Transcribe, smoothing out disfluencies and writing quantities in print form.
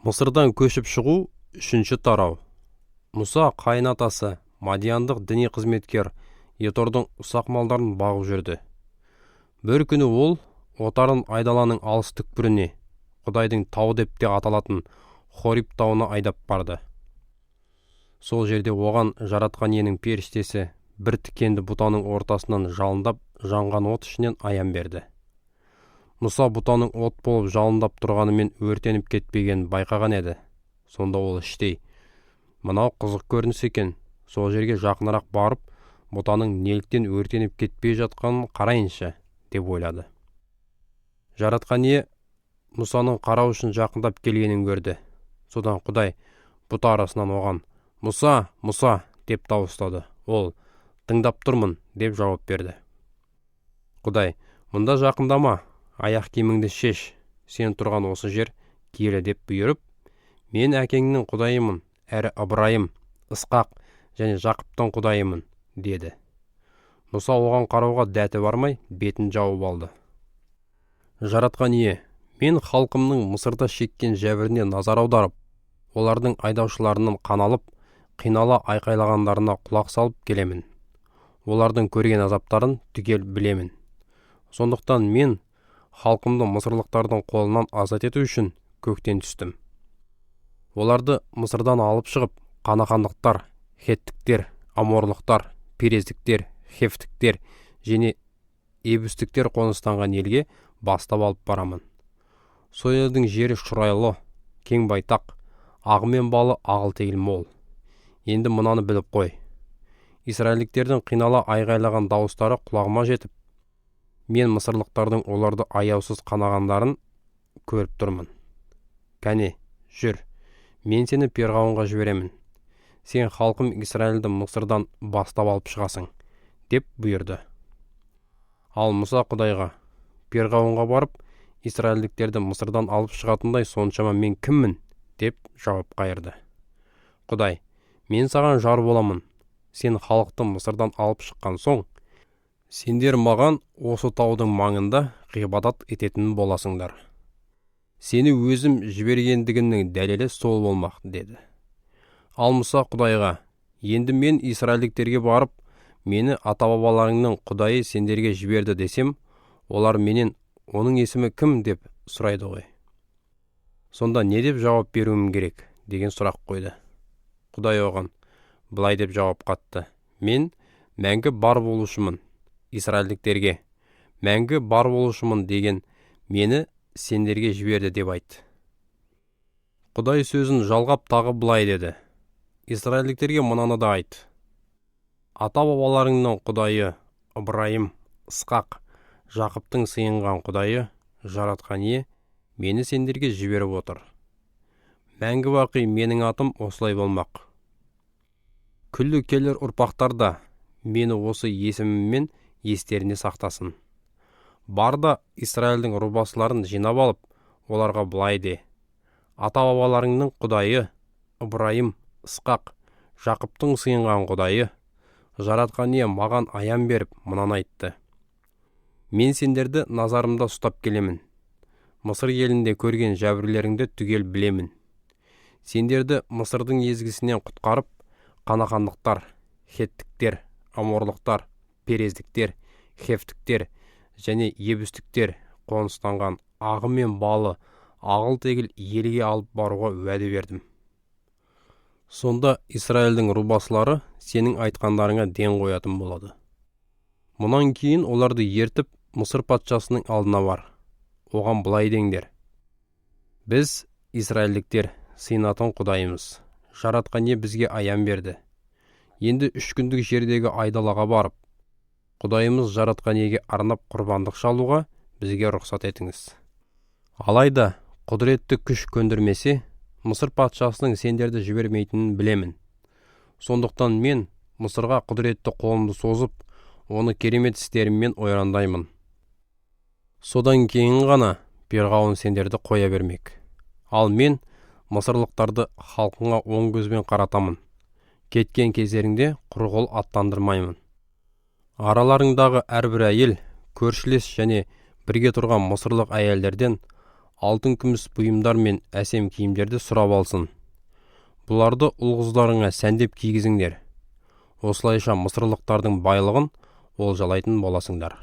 Мысырдан көшіп шығу үшінші тарау. Мұса қайынатасы мадияндық діни қызметкер Етордың ұсақ малдарын бағып жүрді. Бір күні ол отарын айдаланың алыс түкпіріне, Құдайдың тауы деп те аталатын Хориб тауына айдап барды. Сол жерде оған жаратқан иенің періштесі бір тікенді бұтаның ортасынан жалындап жанған от ішінен аян берді. Мұса бұтаның от болып жалындап тұрғанымен өртеніп кетпеген байқаған еді. Сонда ол іштей, мынау қызық көрініс екен, сол жерге жақынырақ барып, бұтаның неліктен өртеніп кетпей жатқанын қарайыншы, деп ойлады. Жаратқан ие Мұсаның қарау үшін жақындап келгенін көрді. Содан Құдай бұта арасынан оған «Мұса, Мұса!» деп дауыстады. Ол «Тыңдап тұрмын» деп жауап берді. Құдай «Мұнда жақындама, аяқ киіміңді шеш, сен тұрған осы жер киелі» деп бұйырып, «Мен әкеңнің Құдайымын, әрі Ыбырайым, Ысқақ және Жақыптың Құдайымын» деді. Мұса оған қарауға дәті бармай, бетін жауып алды. Жаратқан ие, мен халқымның Мысырда шеккен жәбіріне назар аударып, олардың айдаушыларынан қаналып, қинала айқайлағандарына құлақ салып келемін. Олардың көрген азаптарын түгел білемін. Сондықтан мен халқымды мысырлықтардың қолынан азат ету үшін көктен түстім. Оларды Мысырдан алып шығып, қанахандықтар, хеттіктер, аморлықтар, перездіктер, хефтіктер және ебустіктер қоныстанған елге бастап алып барамын. Сол елдің жері шұрайлы, кең байтақ, ағы мен балы ағыл-тегіл мол. Енді мынаны біліп қой. Израильдіктердің қинала айғайлаған дауыстары құлағыма жетіп, мен мысырлықтардың оларды аяусыз қанағандарын көріп тұрмын. Кәне, жүр, мен сені перғауынға жіберемін. Сен халқым Израильді Мысырдан бастап алып шығасың, деп бұйырды. Ал Мұса Құдайға, перғауынға барып, Израильдіктерді Мысырдан алып шығатындай соншама мен кіммін, деп жауап қайырды. Құдай, мен саған жар боламын. Сен халықты Мысырдан алып шыққан соң, сендер маған осы таудың маңында ғибадат ететін боласыңдар. Сені өзім жібергендігімнің дәлелі сол болмақ, деді. Ал Мұса Құдайға, енді мен Израильдіктерге барып, мені ата-бабаларыңның Құдайы сендерге жіберді десем, олар менен оның есімі кім деп сұрайды ғой. Сонда не деп жауап беруім керек, деген сұрақ қойды. Құдай оған былай деп жауап қатты. Мен мәңгі бар болушымын. Израильдіктерге мәңгі бар болушымын деген мені сендерге жіберді деп айт. Құдай сөзін жалғап тағы былай деді. Израильдіктерге мынаны да айт. Ата-бабаларыңның Құдайы, Ыбырайым, Ысқақ, Жақыптың сыйынған Құдайы, жаратқан ие, мені сендерге жіберіп отыр. Мәңгі бақи менің атым осылай болмақ. Күллі келер ұрпақтар да мені осы есіміммен естеріне сақтасын. Барда Израильдің рубасыларын жинап алып, оларға былай де. Ата-бабаларыңның Құдайы, Ыбырайым, Ысқақ, Жақыптың сыйынған Құдайы, жаратқан ие маған аян беріп, мынаны айтты. Мен сендерді назарымда ұстап келемін. Мысыр елінде көрген жәбірлеріңді түгел білемін. Сендерді Мысырдың езгісінен құтқарып, қанахандықтар, хеттіктер, аморлықтар, перездіктер, хефтіктер және ебустіктер қоныстанған ағы мен балы ағыл-тегіл елге алып баруға уәде бердім. Сонда Израильдің рубасылары сенің айтқандарыңа ден қоятын болады. Мұнан кейін оларды ертіп Мысыр патшасының алдына бар. Оған былай деңдер. Біз, Израильдіктер, сыйынатын Құдайымыз. Жаратқан ие бізге аян берді. Енді 3 күндік жердегі айдалаға барып, Құдайымыз жаратқан иеге арнап құрбандық шалуға бізге рұқсат етіңіз. Алайда, құдіретті күш көндірмесе, Мысыр патшасының сендерді жібермейтінін білемін. Сондықтан мен Мысырға құдіретті қолымды созып, оны керемет істеріммен ойрандаймын. Содан кейін ғана перғауын сендерді қоя бермек. Ал мен мысырлықтарды халқыңа оң көзбен қаратамын. Кеткен кездеріңде құр қол аттандырмаймын. Араларыңдағы әрбір әйел, көршілес және бірге тұрған мысырлық әйелдерден алтын күміс бұйымдар мен әсем киімдерді сұрап алсын. Бұларды ұл-қыздарыңа сәндеп кигізіңдер. Осылайша мысырлықтардың байлығын олжалайтын боласыңдар.